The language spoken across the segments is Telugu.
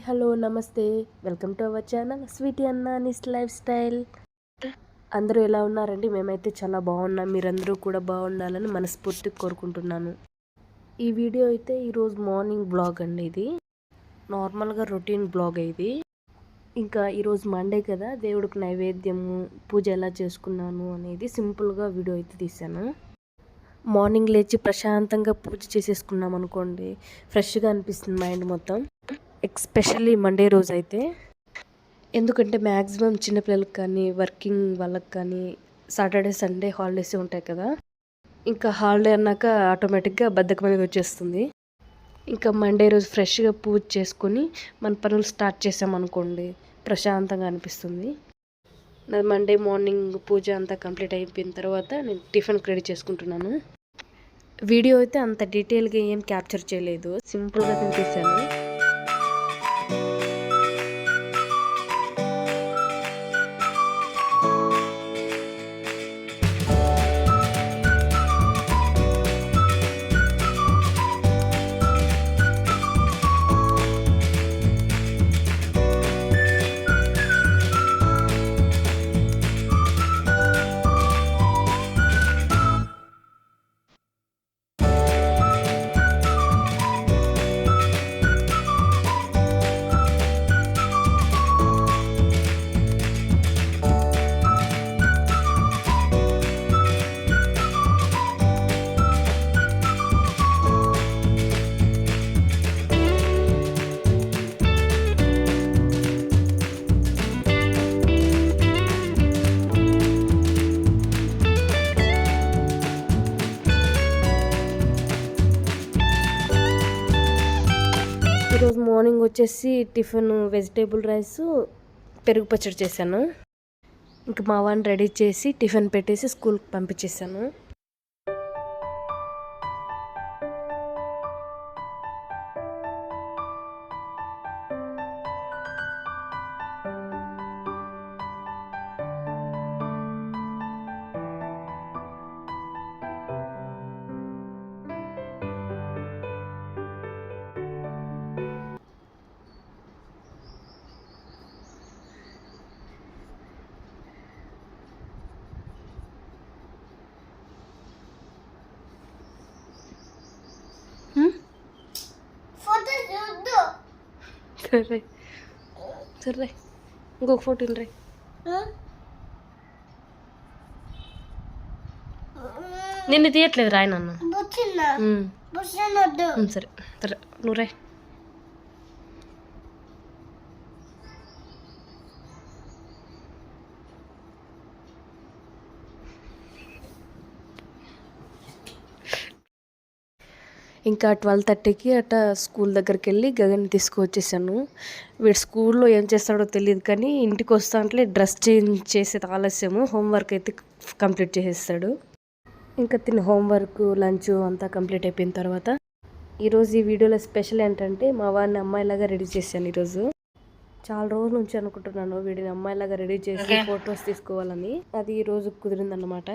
హలో నమస్తే. Welcome to our channel sweety అన్నానిస్ లైఫ్ స్టైల్. అందరూ ఎలా ఉన్నారండి? మేమైతే చాలా బాగున్నాం. మీరందరూ కూడా బాగుండాలని మనస్ఫూర్తిగా కోరుకుంటున్నాను. ఈ వీడియో అయితే ఈరోజు మార్నింగ్ బ్లాగ్ అండి. ఇది నార్మల్గా రొటీన్ బ్లాగ్. ఇది ఇంకా ఈరోజు మండే కదా, దేవుడికి నైవేద్యము పూజ ఎలా చేసుకున్నాను అనేది సింపుల్గా వీడియో అయితే తీశాను. మార్నింగ్ లేచి ప్రశాంతంగా పూజ చేసేసుకున్నాం అనుకోండి, ఫ్రెష్గా అనిపిస్తుంది మైండ్ మొత్తం. ఎస్పెషల్లీ మండే రోజు అయితే, ఎందుకంటే మ్యాక్సిమం చిన్నపిల్లలకి కానీ వర్కింగ్ వాళ్ళకి కానీ సాటర్డే సండే హాలిడేస్ ఉంటాయి కదా, ఇంకా హాలిడే అన్నాక ఆటోమేటిక్గా బద్ధకం అనేది వచ్చేస్తుంది. ఇంకా మండే రోజు ఫ్రెష్గా పూజ చేసుకొని మన పనులు స్టార్ట్ చేసామనుకోండి, ప్రశాంతంగా అనిపిస్తుంది. మండే మార్నింగ్ పూజ అంతా కంప్లీట్ అయిపోయిన తర్వాత నేను టిఫిన్కి రెడీ చేసుకుంటున్నాను. వీడియో అయితే అంత డీటెయిల్గా ఏం క్యాప్చర్ చేయలేదు, సింపుల్గా నేను తీశాను. ఈరోజు మార్నింగ్ వచ్చేసి టిఫిన్ వెజిటేబుల్ రైస్ పెరుగు పచ్చడి చేశాను. ఇంకా మా వాడిని రెడీ చేసి టిఫిన్ పెట్టేసి స్కూల్కి పంపించేశాను. సరే సరే, ఇంకొక ఫోటో రే. నిన్ను తీయట్లేదు రాయి నన్ను. సరే సరే, నువ్వు రాయి. ఇంకా 12:30కి అట్లా స్కూల్ దగ్గరికి వెళ్ళి గగన్ని తీసుకువచ్చేసాను. వీడు స్కూల్లో ఏం చేస్తాడో తెలియదు, కానీ ఇంటికి వస్తాంటే డ్రెస్ చేంజ్ చేసేది ఆలస్యము, హోంవర్క్ అయితే కంప్లీట్ చేసేస్తాడు. ఇంకా తిని హోంవర్క్ లంచ్ అంతా కంప్లీట్ అయిపోయిన తర్వాత ఈరోజు ఈ వీడియోలో స్పెషల్ ఏంటంటే, మా వాడిని అమ్మాయిలాగా రెడీ చేశాను. ఈరోజు చాలా రోజుల నుంచి అనుకుంటున్నాను వీడిని అమ్మాయిలాగా రెడీ చేసి ఫొటోస్ తీసుకోవాలని. అది ఈరోజు కుదిరిందన్నమాట.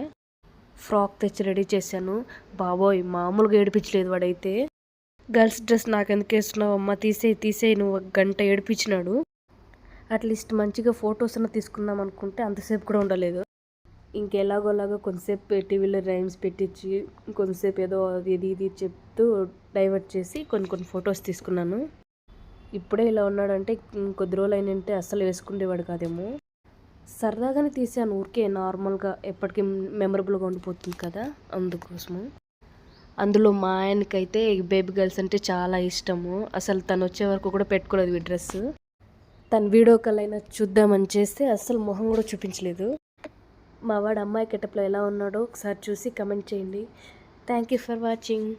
ఫ్రాక్ తెచ్చి రెడీ చేశాను. బాబోయ్, మామూలుగా ఏడిపించలేదు వాడైతే. గర్ల్స్ డ్రెస్ నాకెందుకు వేస్తున్నావు అమ్మ, తీసేయి నువ్వు, గంట ఏడిపించినాడు. అట్లీస్ట్ మంచిగా ఫొటోస్ అన్న తీసుకుందాం అనుకుంటే అంతసేపు కూడా ఉండలేదు. ఇంకెలాగోలాగా కొంతసేపు టీవీలో రైమ్స్ పెట్టించి కొంతసేపు ఏదో ఇది చెప్తూ డైవర్ట్ చేసి కొన్ని ఫొటోస్ తీసుకున్నాను. ఇప్పుడే ఇలా ఉన్నాడంటే కొద్ది రోజులు అయినంటే అస్సలు వేసుకునేవాడు కాదేమో. సరదాగానే తీసాను, ఊరికే నార్మల్గా, ఎప్పటికీ మెమరబుల్గా ఉండిపోతుంది కదా, అందుకోసము. అందులో మా ఆయనకైతే బేబీ గర్ల్స్ అంటే చాలా ఇష్టము. అసలు తను వచ్చే వరకు కూడా పెట్టుకోలేదు ఈ డ్రెస్. తను వీడియో కాల్ అయినా చూద్దామని చేస్తే అస్సలు మొహం కూడా చూపించలేదు. మా వాడు అమ్మాయి గెటప్లో ఎలా ఉన్నాడో ఒకసారి చూసి కమెంట్ చేయండి. Thank you for watching.